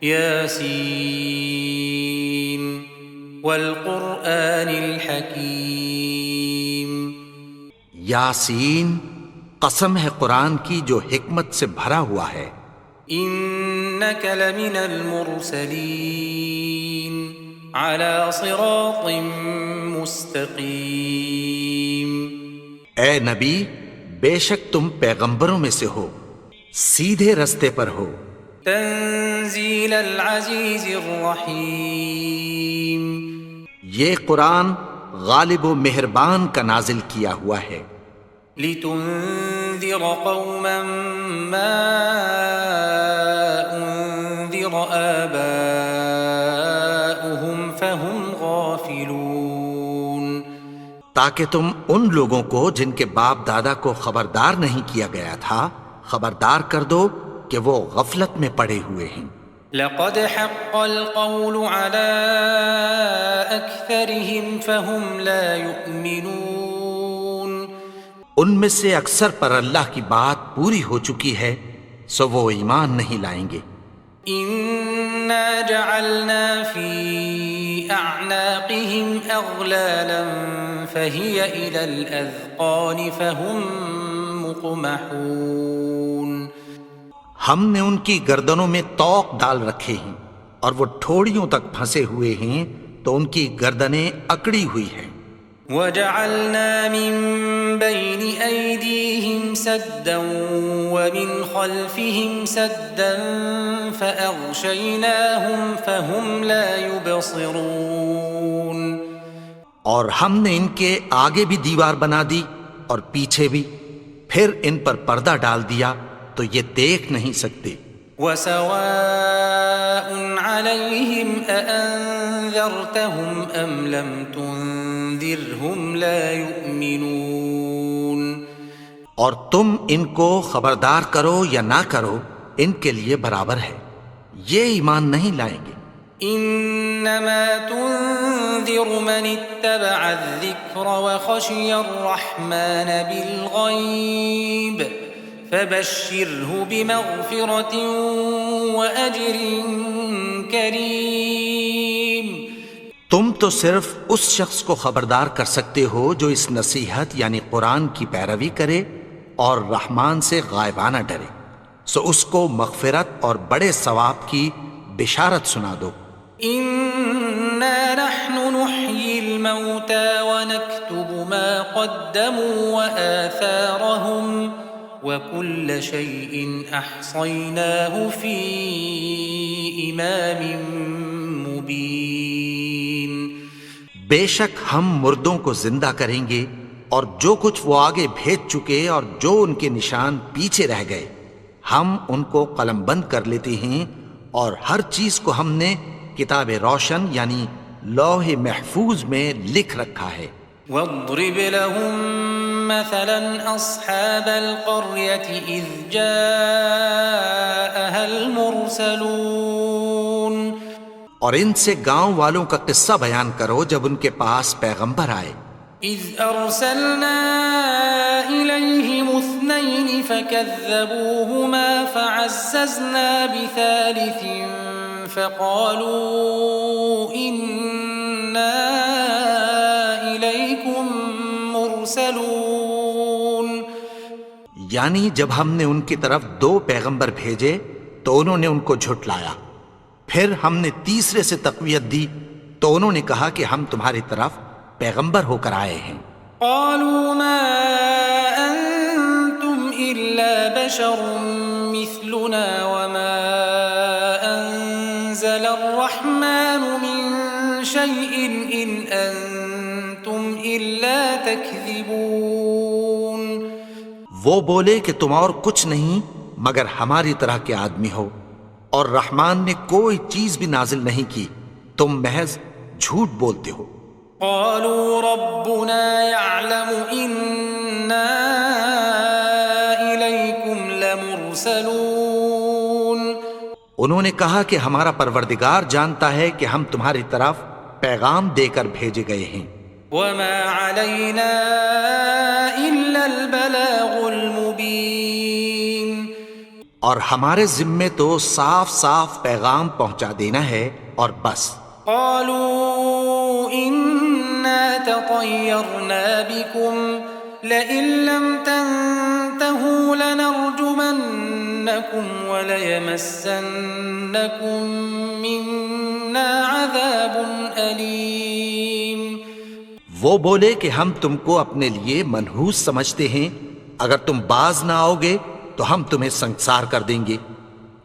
یاسین والقرآن الحکیم، یاسین، قسم ہے قرآن کی جو حکمت سے بھرا ہوا ہے۔ انک لمن المرسلین علی صراط مستقیم، اے نبی، بے شک تم پیغمبروں میں سے ہو، سیدھے رستے پر ہو۔ تنزیل العزیز الرحیم، یہ قرآن غالب و مہربان کا نازل کیا ہوا ہے۔ لتنذر قوما ما انذر آباؤهم فهم غافلون، تاکہ تم ان لوگوں کو جن کے باپ دادا کو خبردار نہیں کیا گیا تھا خبردار کر دو کہ وہ غفلت میں پڑے ہوئے ہیں۔ لقد حق القول على أكثرهم فهم لا يؤمنون، ان میں سے اکثر پر اللہ کی بات پوری ہو چکی ہے سو وہ ایمان نہیں لائیں گے۔ إنا جعلنا في أعناقهم أغلالا فهي إلى الأذقان فهم مقمحون، ہم نے ان کی گردنوں میں طوق ڈال رکھے ہیں اور وہ ٹھوڑیوں تک پھنسے ہوئے ہیں تو ان کی گردنیں اکڑی ہوئی ہیں۔ وجعلنا من بين أيديهم سدا ومن خلفهم سدا فأغشيناهم فهم لا يبصرون، اور ہم نے ان کے آگے بھی دیوار بنا دی اور پیچھے بھی، پھر ان پر پردہ ڈال دیا تو یہ دیکھ نہیں سکتے۔ وسواء عليهم أأنذرتهم أم لم تنذرهم لا يؤمنون، اور تم ان کو خبردار کرو یا نہ کرو ان کے لیے برابر ہے، یہ ایمان نہیں لائیں گے۔ انما تنذر من اتبع الذکر وخشی الرحمن بالغیب فبشره بمغفرة وأجر کریم، تم تو صرف اس شخص کو خبردار کر سکتے ہو جو اس نصیحت یعنی قرآن کی پیروی کرے اور رحمان سے غائبانہ ڈرے، سو اس کو مغفرت اور بڑے ثواب کی بشارت سنا دو۔ إنا نحن نحيي الموتى ونكتب ما قدموا وآثارهم وكل شيء أحصيناه في إمام مبين، بے شک ہم مردوں کو زندہ کریں گے اور جو کچھ وہ آگے بھیج چکے اور جو ان کے نشان پیچھے رہ گئے ہم ان کو قلم بند کر لیتے ہیں، اور ہر چیز کو ہم نے کتاب روشن یعنی لوح محفوظ میں لکھ رکھا ہے۔ واضرب لهم مثلا أصحاب القرية إذ جاءها المرسلون، اور ان سے گاؤں والوں کا قصہ بیان کرو جب ان کے پاس پیغمبر آئے۔ إذ أرسلنا إليهم اثنين فكذبوهما فعززنا بثالث فقالوا إنا إليكم مرسلون، یعنی جب ہم نے ان کی طرف 2 پیغمبر بھیجے تو انہوں نے ان کو جھٹلایا، پھر ہم نے تیسرے سے تقویت دی تو انہوں نے کہا کہ ہم تمہاری طرف پیغمبر ہو کر آئے ہیں۔ قالوا ما أنتم إلا بشر مثلنا وما أنزل الرحمن من شيء إن أنتم إلا تكذبون، وہ بولے کہ تم اور کچھ نہیں مگر ہماری طرح کے آدمی ہو، اور رحمان نے کوئی چیز بھی نازل نہیں کی، تم محض جھوٹ بولتے ہو۔ قالوا ربنا يعلم إنا إليكم لمرسلون، انہوں نے کہا کہ ہمارا پروردگار جانتا ہے کہ ہم تمہاری طرف پیغام دے کر بھیجے گئے ہیں۔ وما علينا إلا البلاغ المبين، اور ہمارے ذمے تو صاف صاف پیغام پہنچا دینا ہے اور بس۔ قالوا إنا تطيرنا بكم لئن لم تنتهوا لنرجمنكم وليمسنكم منا عذاب أليم۔ وہ بولے کہ ہم تم کو اپنے لیے منحوس سمجھتے ہیں، اگر تم باز نہ آؤ گے تو ہم تمہیں سنسار کر دیں گے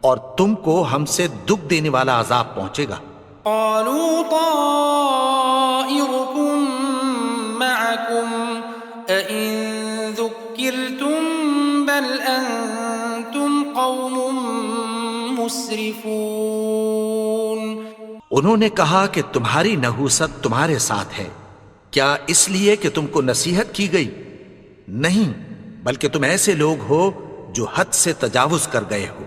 اور تم کو ہم سے دکھ دینے والا عذاب پہنچے گا۔ قالوا طائركم معكم أئن ذكرتم بل أنتم قوم مسرفون۔ انہوں نے کہا کہ تمہاری نحوست تمہارے ساتھ ہے، کیا اس لیے کہ تم کو نصیحت کی گئی؟ نہیں، بلکہ تم ایسے لوگ ہو جو حد سے تجاوز کر گئے ہو۔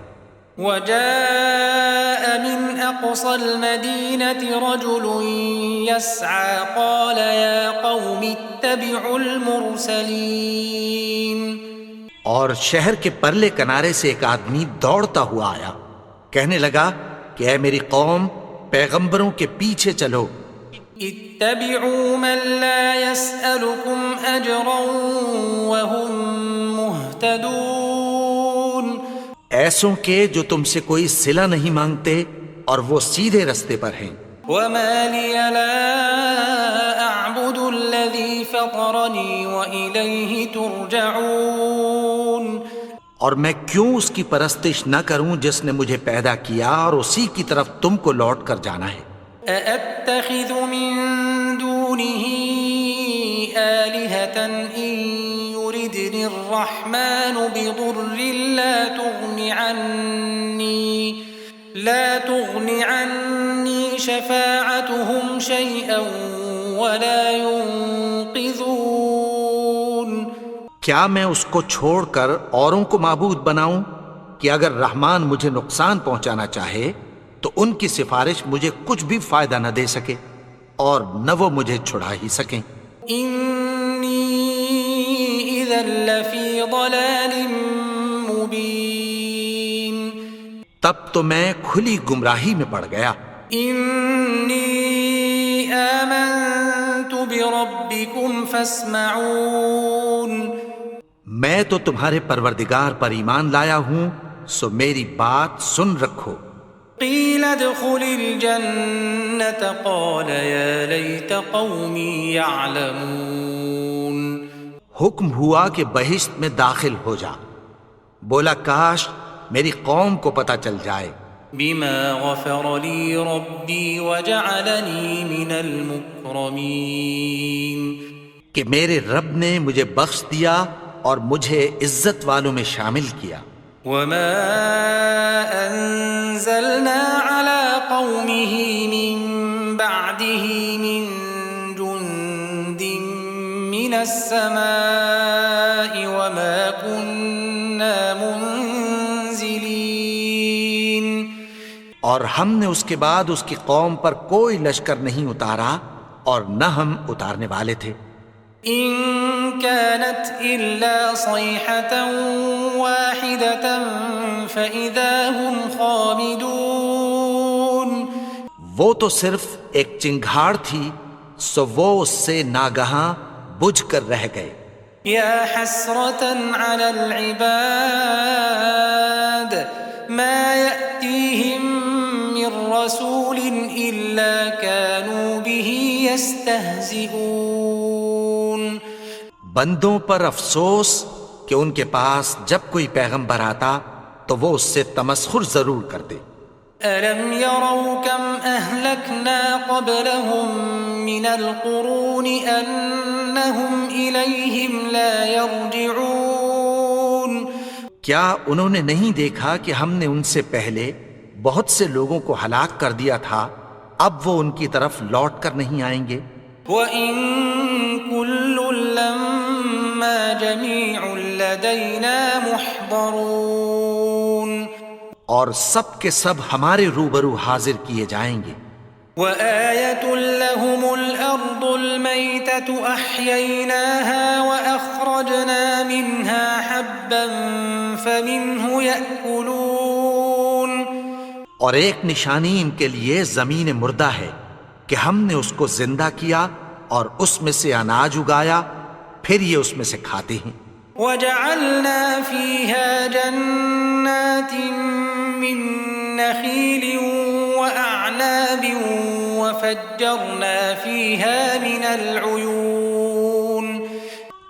وجاء من أقصى المدينة رجل يسعى قال يا قوم اتبعوا المرسلين۔ اور شہر کے پرلے کنارے سے ایک آدمی دوڑتا ہوا آیا، کہنے لگا کہ اے میری قوم، پیغمبروں کے پیچھے چلو۔ اتبعوا من لا يسألكم أجرا وهم مهتدون۔ ایسوں کے جو تم سے کوئی صلہ نہیں مانگتے اور وہ سیدھے رستے پر ہیں۔ وما لي لا أعبد الذي فطرني وإليه ترجعون۔ اور میں کیوں اس کی پرستش نہ کروں جس نے مجھے پیدا کیا اور اسی کی طرف تم کو لوٹ کر جانا ہے۔ أأتخذ من دونه آلهة إن يردني الرحمن بضر لا تغن عني شفاعتهم شيئا ولا ينقذون۔ کیا میں اس کو چھوڑ کر اوروں کو معبود بناؤں کہ اگر رحمان مجھے نقصان پہنچانا چاہے تو ان کی سفارش مجھے کچھ بھی فائدہ نہ دے سکے اور نہ وہ مجھے چھڑا ہی سکیں۔ انی اذا لفی ضلال مبین۔ تب تو میں کھلی گمراہی میں پڑ گیا۔ انی آمنت بربکم فاسمعون۔ میں تو تمہارے پروردگار پر ایمان لایا ہوں، سو میری بات سن رکھو۔ قیل ادخل الجنة قال یا لیت قومی یعلمون۔ حکم ہوا کہ بہشت میں داخل ہو جا، بولا کاش میری قوم کو پتہ چل جائے۔ بما غفر لی ربی وجعلنی من المکرمین۔ کہ میرے رب نے مجھے بخش دیا اور مجھے عزت والوں میں شامل کیا۔ وما انزلنا على قومه من بعده من جند من السماء وما كنا منزلين۔ اور ہم نے اس کے بعد اس کی قوم پر کوئی لشکر نہیں اتارا اور نہ ہم اتارنے والے تھے۔ إن كانت إلا صيحة واحدة فإذا هم خامدون۔ وہ تو صرف ایک چنگھاڑ تھی، سو وہ اس سے ناگہاں بجھ کر رہ گئے۔ يا حسرة على العباد ما يأتيهم من رسول إلا كانوا به يستهزئون۔ بندوں پر افسوس کہ ان کے پاس جب کوئی پیغمبر آتا تو وہ اس سے تمسخر ضرور کرتے۔ أَلَمْ يَرَوْا كَمْ أَهْلَكْنَا قَبْلَهُمْ مِنَ الْقُرُونِ أَنَّهُمْ إِلَيْهِمْ لَا يَرْجِعُونَ۔ کیا انہوں نے نہیں دیکھا کہ ہم نے ان سے پہلے بہت سے لوگوں کو ہلاک کر دیا تھا، اب وہ ان کی طرف لوٹ کر نہیں آئیں گے۔ وَإِن كُلٌّ لَّمَّا جَمِيعٌ لَّدَيْنَا مُحْضَرُونَ۔ اور سب کے سب ہمارے روبرو حاضر کیے جائیں گے۔ وآية لهم الأرض الميتة أحييناها وأخرجنا منها حبا فمنه يأكلون. اور ایک نشانی ان کے لیے زمین مردہ ہے کہ ہم نے اس کو زندہ کیا اور اس میں سے اناج اگایا، پھر یہ اس میں سے کھاتے ہیں. وجعلنا فيها جنات من نخيل وأعناب وفجرنا فيها من العيون.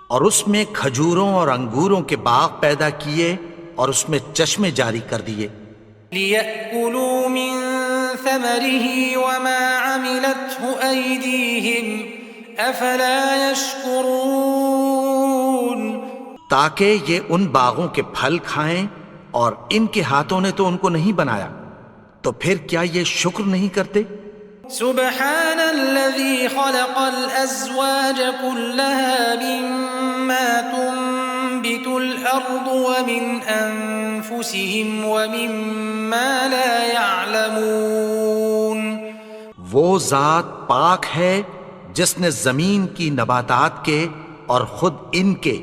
اور اس میں کھجوروں اور انگوروں کے باغ پیدا کیے اور اس میں چشمے جاری کر دیے. ليأكلوا من ثمره وما عملته أيديهم أفلا يشكرون. تاکہ یہ ان باغوں کے پھل کھائیں اور ان کے ہاتھوں نے تو ان کو نہیں بنایا، تو پھر کیا یہ شکر نہیں کرتے؟ سبحان الذي خلق الأزواج كلها مما تنبت الأرض ومن أنفسهم ومما لا يعلمون. وہ ذات پاک ہے جس نے زمین کی نباتات کے اور خود ان کے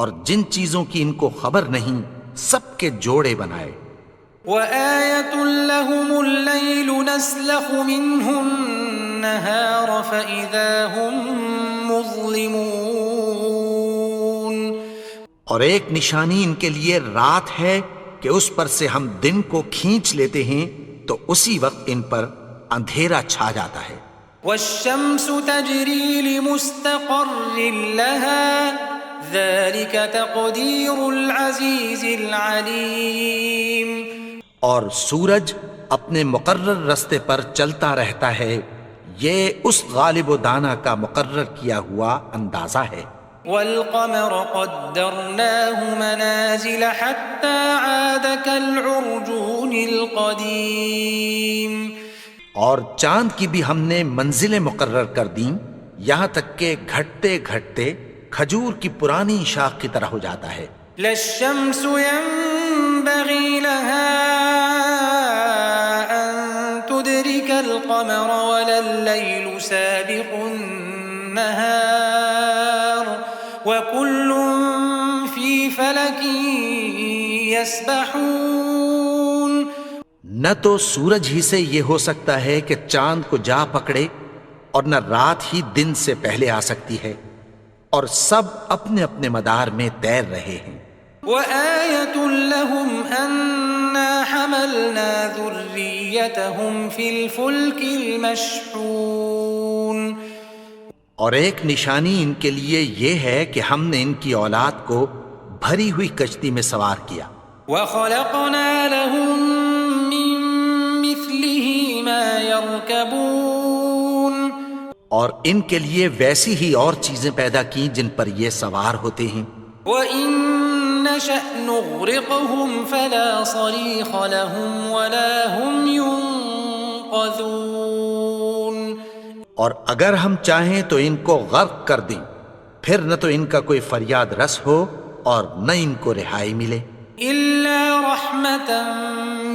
اور جن چیزوں کی ان کو خبر نہیں سب کے جوڑے بنائے. وآية لهم الليل نسلخ منه النهار فإذا هم مظلمون. اور ایک نشانی ان کے لیے رات ہے کہ اس پر سے ہم دن کو کھینچ لیتے ہیں تو اسی وقت ان پر اندھیرا چھا جاتا ہے. والشمس تجري لمستقر لها ذلك تقدير العزيز العليم. اور سورج اپنے مقرر رستے پر چلتا رہتا ہے، یہ اس غالب و دانا کا مقرر کیا ہوا اندازہ ہے. والقمر قدرناه منازل حتى عاد كالعرجون القديم. اور چاند کی بھی ہم نے منزلیں مقرر کر دیں یہاں تک کہ گھٹتے گھٹتے کھجور کی پرانی شاخ کی طرح ہو جاتا ہے. لا الشمس ينبغي لها أن تدرك القمر ولا الليل سابق النهار وكل في فلك يسبحون. نہ تو سورج ہی سے یہ ہو سکتا ہے کہ چاند کو جا پکڑے اور نہ رات ہی دن سے پہلے آ سکتی ہے، اور سب اپنے اپنے مدار میں تیر رہے ہیں. وآية لهم أنا حملنا ذريتهم في الفلك المشحون. اور ایک نشانی ان کے لیے یہ ہے کہ ہم نے ان کی اولاد کو بھری ہوئی کشتی میں سوار کیا. وخلقنا لهم من مثله ما يركبون. اور ان کے لیے ویسی ہی اور چیزیں پیدا کی جن پر یہ سوار ہوتے ہیں. وَإِن نَّشَأْ نُغْرِقْهُمْ فَلَا صَرِيخَ لَهُمْ وَلَا هُمْ يُنقَذُونَ. اور اگر ہم چاہیں تو ان کو غرق کر دیں، پھر نہ تو ان کا کوئی فریاد رس ہو اور نہ ان کو رہائی ملے. إِلَّا رَحْمَةً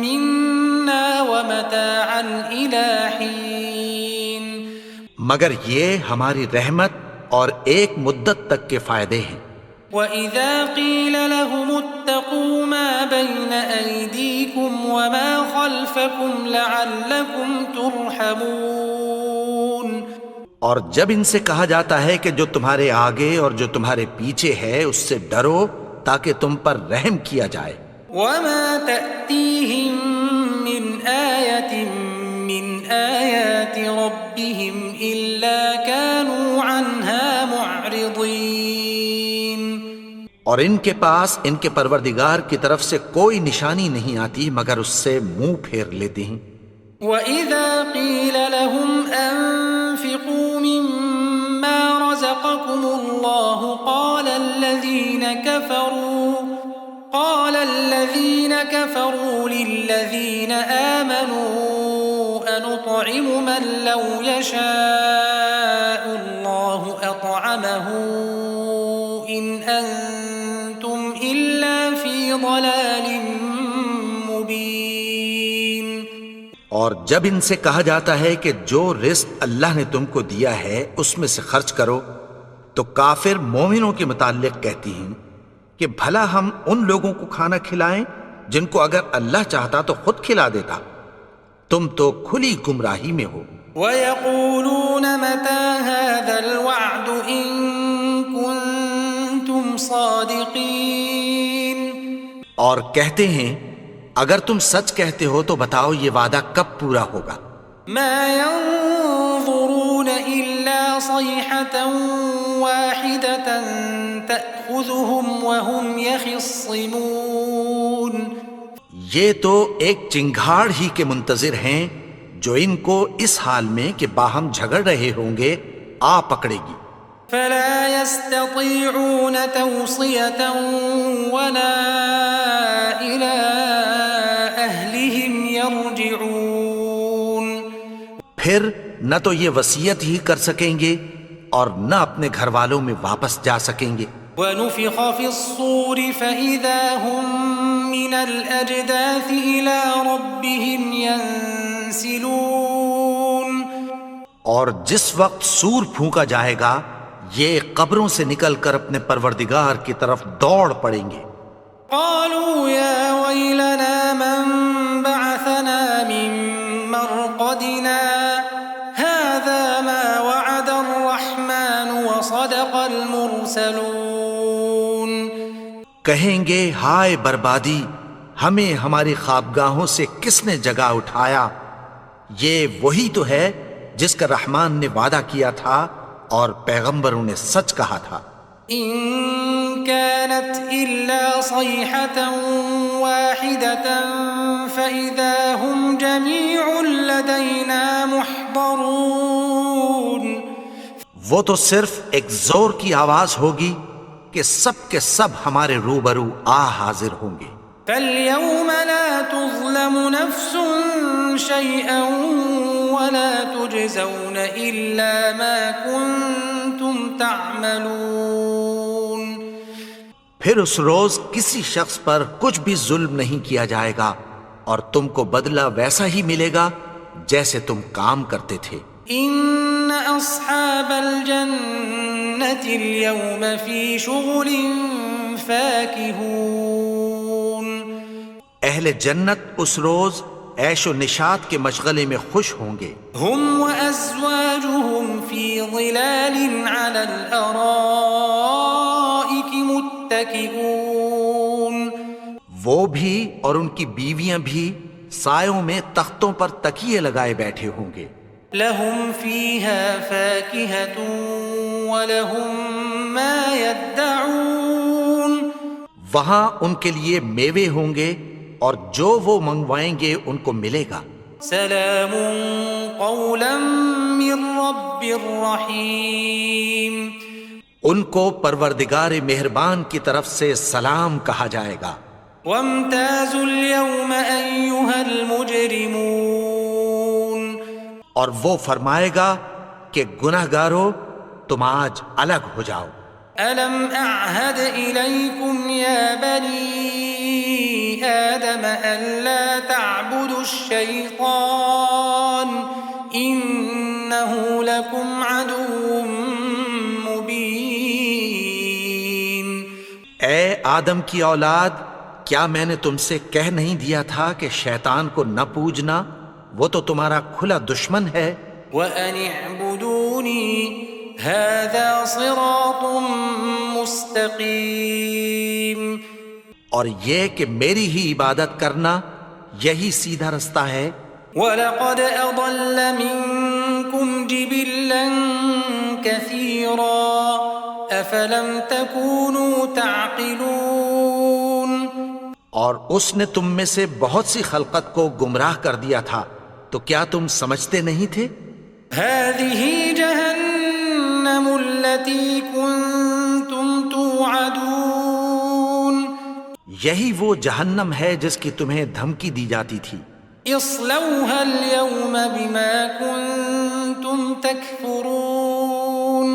مِنَّا وَمَتَاعًا إِلَى حِينٍ. مگر یہ ہماری رحمت اور ایک مدت تک کے فائدے ہیں. وَإِذَا قِيلَ لَهُمُ اتَّقُوا مَا بَيْنَ أَيْدِيكُمْ وَمَا خَلْفَكُمْ لَعَلَّكُمْ تُرْحَمُونَ. اور جب ان سے کہا جاتا ہے کہ جو تمہارے آگے اور جو تمہارے پیچھے ہے اس سے ڈرو تاکہ تم پر رحم کیا جائے. وَمَا تَأْتِيهِم مِّنْ آيَةٍ مِّنْ آيَاتِ رَبِّهِمْ إِلَّا كَانُوا عَنْهَا مُعْرِضِينَ. اور ان کے پاس ان کے پروردگار کی طرف سے کوئی نشانی نہیں آتی مگر اس سے منہ پھیر لیتے ہیں. وَإِذَا قِيلَ لَهُمْ أَنفِقُوا مِمَّا رَزَقَكُمُ اللَّهُ قَالَ الَّذِينَ كَفَرُوا لِلَّذِينَ آمَنُوا أَنُطْعِمُ مَن لَّوْ يَشَاءُ اللَّهُ أَطْعَمَهُ إِنْ أَنتُمْ إِلَّا فِي ضَلَالٍ مُّبِينٍ. اور اور جب ان سے کہا جاتا ہے کہ جو رزق اللہ نے تم کو دیا ہے اس میں سے خرچ کرو، تو کافر مومنوں کے متعلق کہتی ہیں کہ بھلا ہم ان لوگوں کو کھانا کھلائیں جن کو اگر اللہ چاہتا تو خود کھلا دیتا، تم تو کھلی گمراہی میں ہو۔ وَيَقُولُونَ مَتَى هَذَا الْوَعْدُ إِن كُنتُمْ صَادِقِينَ، اور کہتے ہیں اگر تم سچ کہتے ہو تو بتاؤ یہ وعدہ کب پورا ہوگا؟ مَا يَنظُرُونَ إِلَّا صَيْحَةً وَاحِدَةً تَأْخُذُهُمْ وَهُمْ يَخِصِّمُونَ، یہ تو ایک چنگھاڑ ہی کے منتظر ہیں جو ان کو اس حال میں کہ باہم جھگڑ رہے ہوں گے آ پکڑے گی۔ فَلَا يَسْتَطِيعُونَ تَوْصِيَةً وَلَا إِلَىٰ أَهْلِهِمْ يَرْجِعُونَ، پھر نہ تو یہ وصیت ہی کر سکیں گے اور نہ اپنے گھر والوں میں واپس جا سکیں گے۔ وَنُفِخَ فِي الصُّورِ فَإِذَا هُم مِّنَ الْأَجْدَاثِ إِلَىٰ رَبِّهِمْ يَنسِلُونَ، اور جس وقت سور پھونکا جائے گا یہ قبروں سے نکل کر اپنے پروردگار کی طرف دوڑ پڑیں گے۔ قالوا يا ويلنا من بعثنا من مرقدنا هذا ما وعد الرحمن وصدق المرسلون، کہیں گے ہائے بربادی، ہمیں ہماری خوابگاہوں سے کس نے جگا اٹھایا، یہ وہی تو ہے جس کا رحمان نے وعدہ کیا تھا اور پیغمبروں نے سچ کہا تھا۔ إن كانت إلا صيحة واحدة فإذا هم جميع لدينا محضرون، وہ تو صرف ایک زور کی آواز ہوگی کہ سب کے سب ہمارے روبرو آ حاضر ہوں گے۔ فاليوم لا تظلم نفس شيئا ولا تجزون إلا ما كنتم تعملون، پھر اس روز کسی شخص پر کچھ بھی ظلم نہیں کیا جائے گا اور تم کو بدلہ ویسا ہی ملے گا جیسے تم کام کرتے تھے۔ إن أصحاب الجنة اليوم في شغل فاكهون، اہل جنت اس روز عیش و نشاط کے مشغلے میں خوش ہوں گے۔ هم وأزواجهم في ظلال على الأرائك متكئون، وہ بھی اور ان کی بیویاں بھی سایوں میں تختوں پر تکیے لگائے بیٹھے ہوں گے۔ لهم فيها فاكهة ولهم ما يدعون، وہاں ان کے لیے میوے ہوں گے اور جو وہ منگوائیں گے ان کو ملے گا۔ سلام قولا من رب رحیم، ان کو پروردگار مہربان کی طرف سے سلام کہا جائے گا۔ وامتازوا اليوم أيها المجرمون، اور وہ فرمائے گا کہ گناہگارو تم آج الگ ہو جاؤ۔ ألم أعهد إليكم يا بني آدم ألا تعبدوا الشيطان إنه لكم عدو مبين، اے آدم کی اولاد، کیا میں نے تم سے کہہ نہیں دیا تھا کہ شیطان کو نہ پوجنا، وہ تو تمہارا کھلا دشمن ہے۔ وَأَنِ اعْبُدُونِي هَذَا صِرَاطٌ مُسْتَقِيمٌ، اور یہ کہ میری ہی عبادت کرنا یہی سیدھا رستہ ہے۔ وَلَقَدْ أَضَلَّ مِنكُمْ جِبِلًّا كَثِيرًا أَفَلَمْ تَكُونُوا تَعْقِلُونَ، اور اس نے تم میں سے بہت سی خلقت کو گمراہ کر دیا تھا، تو کیا تم سمجھتے نہیں تھے؟ هَذِهِ جَهَنَّمُ الَّتِي كُنتُمْ تُوعَدُونَ، یہی وہ جہنم ہے جس کی تمہیں دھمکی دی جاتی تھی۔ اصلوها اليوم بما كنتم تكفرون،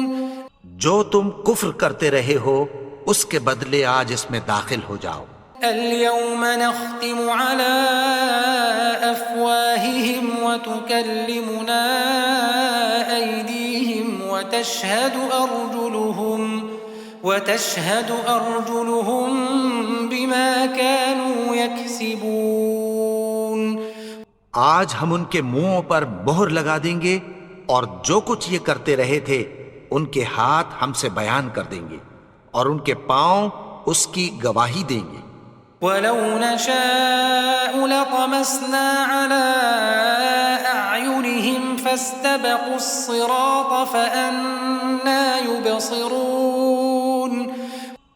جو تم کفر کرتے رہے ہو اس کے بدلے آج اس میں داخل ہو جاؤ۔ اليوم نختم على أفواههم وتكلمنا أيديهم وتشهد أرجلهم بما كانوا يكسبون. آج ہم ان کے منہوں پر مہر لگا دیں گے اور جو کچھ یہ کرتے رہے تھے ان کے ہاتھ ہم سے بیان کر دیں گے اور ان کے پاؤں اس کی گواہی دیں گے. وَلَوْ نَشَاءُ لَطَمَسْنَا عَلَىٰ أَعْيُنِهِمْ فَاسْتَبَقُوا الصِّرَاطَ فَأَنَّىٰ يُبْصِرُونَ.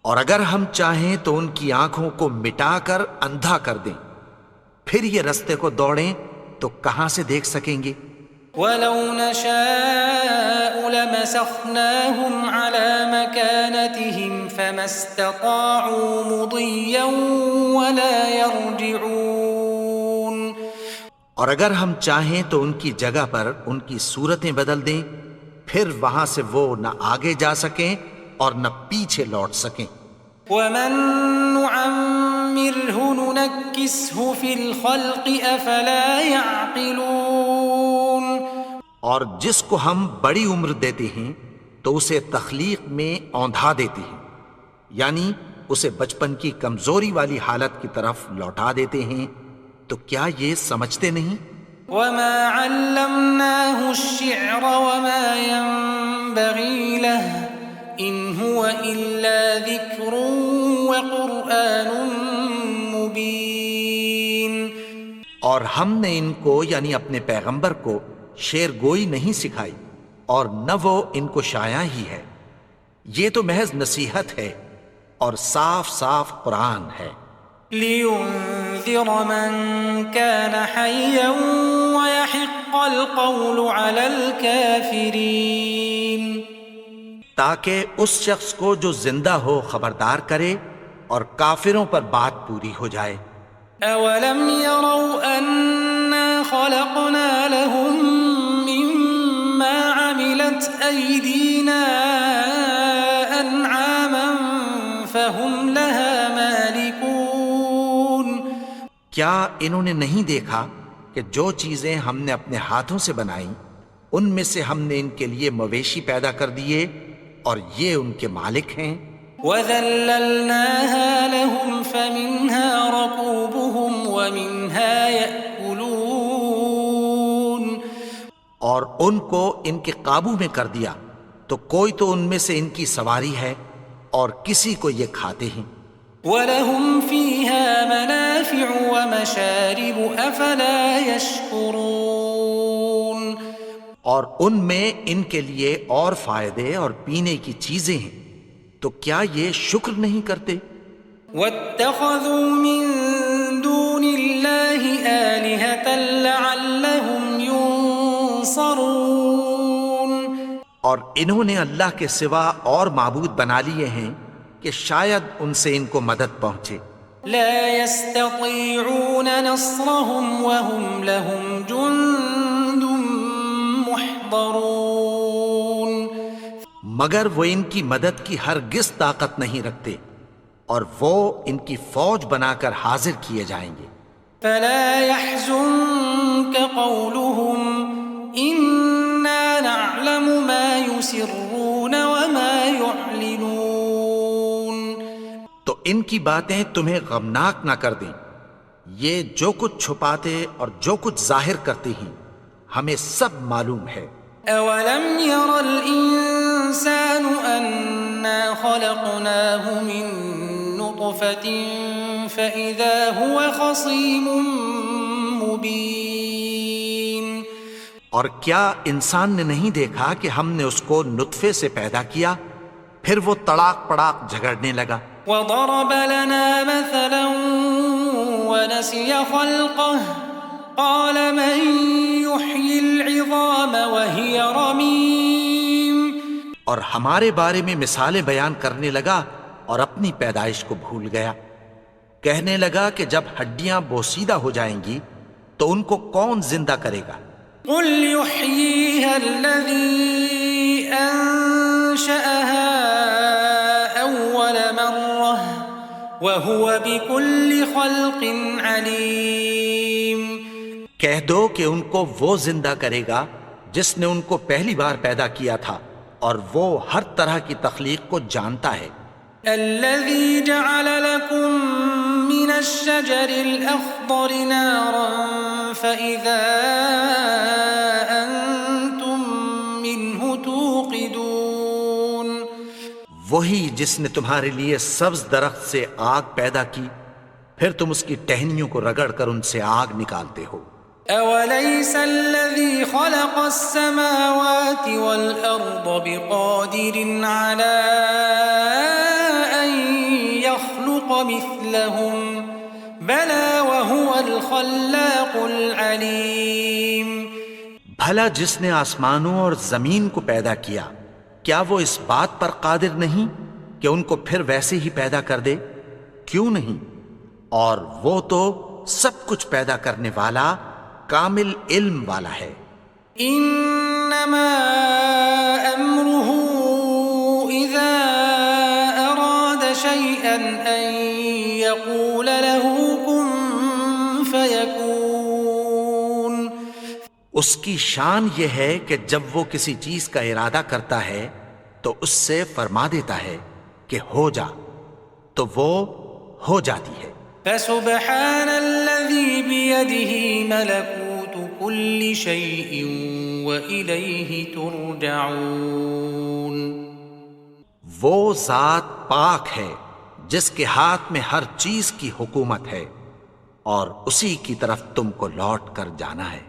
اور اگر ہم چاہیں تو ان کی آنکھوں کو مٹا کر اندھا کر دیں، پھر یہ رستے کو دوڑیں تو کہاں سے دیکھ سکیں گے؟ وَلَوْ نَشَاءُ لَمَسَخْنَاهُمْ عَلَىٰ مَكَانَتِهِمْ فَمَا اسْتَطَاعُوا مُضِيًّا وَلَا يَرْجِعُونَ. اور اگر ہم چاہیں تو ان کی جگہ پر ان کی صورتیں بدل دیں، پھر وہاں سے وہ نہ آگے جا سکیں اور نہ پیچھے لوٹ سکیں. وَمَن نُّعَمِّرْهُ نُنَكِّسْهُ فِي الْخَلْقِ أَفَلَا يَعْقِلُونَ. اور جس کو ہم بڑی عمر دیتے ہیں تو اسے تخلیق میں اوندھا دیتے ہیں، یعنی اسے بچپن کی کمزوری والی حالت کی طرف لوٹا دیتے ہیں. تو کیا یہ سمجھتے نہیں؟ وَمَا عَلَّمْنَاهُ الشِّعْرَ وَمَا يَنبَغِي لَهُ إِنْ هُوَ إِلَّا ذِكْرٌ وَقُرْآنٌ مُبِينٌ. اور ہم نے ان کو یعنی اپنے پیغمبر کو شعر گوئی نہیں سکھائی اور نہ وہ ان کو شایع ہی ہے، یہ تو محض نصیحت ہے اور صاف صاف قرآن ہے. لِيُنذِرَ مَن كَانَ حَيًّا وَيَحِقَّ الْقَوْلُ عَلَى الْكَافِرِينَ. تاکہ اس شخص کو جو زندہ ہو خبردار کرے اور کافروں پر بات پوری ہو جائے. أَوَلَمْ يَرَوْا أَنَّا خَلَقْنَا لَهُم مِّمَّا عَمِلَتْ أَيْدِينَا أَنْعَامًا فَهُمْ لَهَا مَالِكُونَ. کیا انہوں نے نہیں دیکھا کہ جو چیزیں ہم نے اپنے ہاتھوں سے بنائیں ان میں سے ہم نے ان کے لیے مویشی پیدا کر دیے اور یہ ان کے مالک ہیں. وَذَلَّلْنَاهَا لَهُمْ فَمِنْهَا رَكُوبُهُمْ وَمِنْهَا يَأْكُلُونَ. اور ان کو ان کے قابو میں کر دیا تو کوئی تو ان میں سے ان کی سواری ہے اور کسی کو یہ کھاتے ہیں. وَلَهُمْ فِيهَا مَنَافِعُ وَمَشَارِبُ أَفَلَا يَشْكُرُونَ. اور ان میں ان کے لیے اور فائدے اور پینے کی چیزیں ہیں، تو کیا یہ شکر نہیں کرتے؟ وَاتَّخَذُوا مِن دُونِ اللَّهِ آلِهَةً لَعَلَّهُمْ يُنصَرُونَ. اور انہوں نے اللہ کے سوا اور معبود بنا لیے ہیں کہ شاید ان سے ان کو مدد پہنچے. لا يستطيعون نصرهم وهم لهم جند محضرون. مگر وہ ان کی مدد کی ہرگز طاقت نہیں رکھتے اور وہ ان کی فوج بنا کر حاضر کیے جائیں گے. فلا يحزنك قولهم إنا نعلم ما يسرون وما يعلنون. تو ان کی باتیں تمہیں غمناک نہ کر دیں، یہ جو کچھ چھپاتے اور جو کچھ ظاہر کرتے ہیں ہمیں سب معلوم ہے. أولم ير الإنسان أنا خلقناه من نطفة فإذا هو خصيم مبين. اور کیا انسان نے نہیں دیکھا کہ ہم نے اس کو نطفے سے پیدا کیا پھر وہ تڑاک پڑاک جھگڑنے لگا. وضرب لنا مثلا ونسي خلقه قال من يحيي العظام وهي رميم. اور ہمارے بارے میں مثالیں بیان کرنے لگا اور اپنی پیدائش کو بھول گیا. کہنے لگا کہ جب ہڈیاں بوسیدہ ہو جائیں گی تو ان کو کون زندہ کرے گا؟ قل يحييها الذي أنشأها أول مرة وهو بكل خلق عليم. کہہ دو کہ ان کو وہ زندہ کرے گا جس نے ان کو پہلی بار پیدا کیا تھا، اور وہ ہر طرح کی تخلیق کو جانتا ہے. الذي جعل لكم من الشجر الأخضر نارا فإذا أنتم منه توقدون. وہی جس نے تمہارے لیے سبز درخت سے آگ پیدا کی، پھر تم اس کی ٹہنیوں کو رگڑ کر ان سے آگ نکالتے ہو. أوليس الذي خلق السماوات والأرض بقادر على أن يخلق مثلهم بلى وهو الخلاق العليم. بھلا جس نے آسمانوں اور زمین کو پیدا کیا، کیا وہ اس بات پر قادر نہیں کہ ان کو پھر ویسے ہی پیدا کر دے؟ کیوں نہیں؟ اور وہ تو سب کچھ پیدا کرنے والا، کامل علم والا ہے. انما امره اذا اراد شيئا ان يقول له كن فيكون. اس کی شان یہ ہے کہ جب وہ کسی چیز کا ارادہ کرتا ہے تو اس سے فرما دیتا ہے کہ ہو جا، تو وہ ہو جاتی ہے. فسبحان الذي بيده ملكوت كل شيء وإليه ترجعون. وہ ذات پاک ہے جس کے ہاتھ میں ہر چیز کی حکومت ہے، اور اسی کی طرف تم کو لوٹ کر جانا ہے.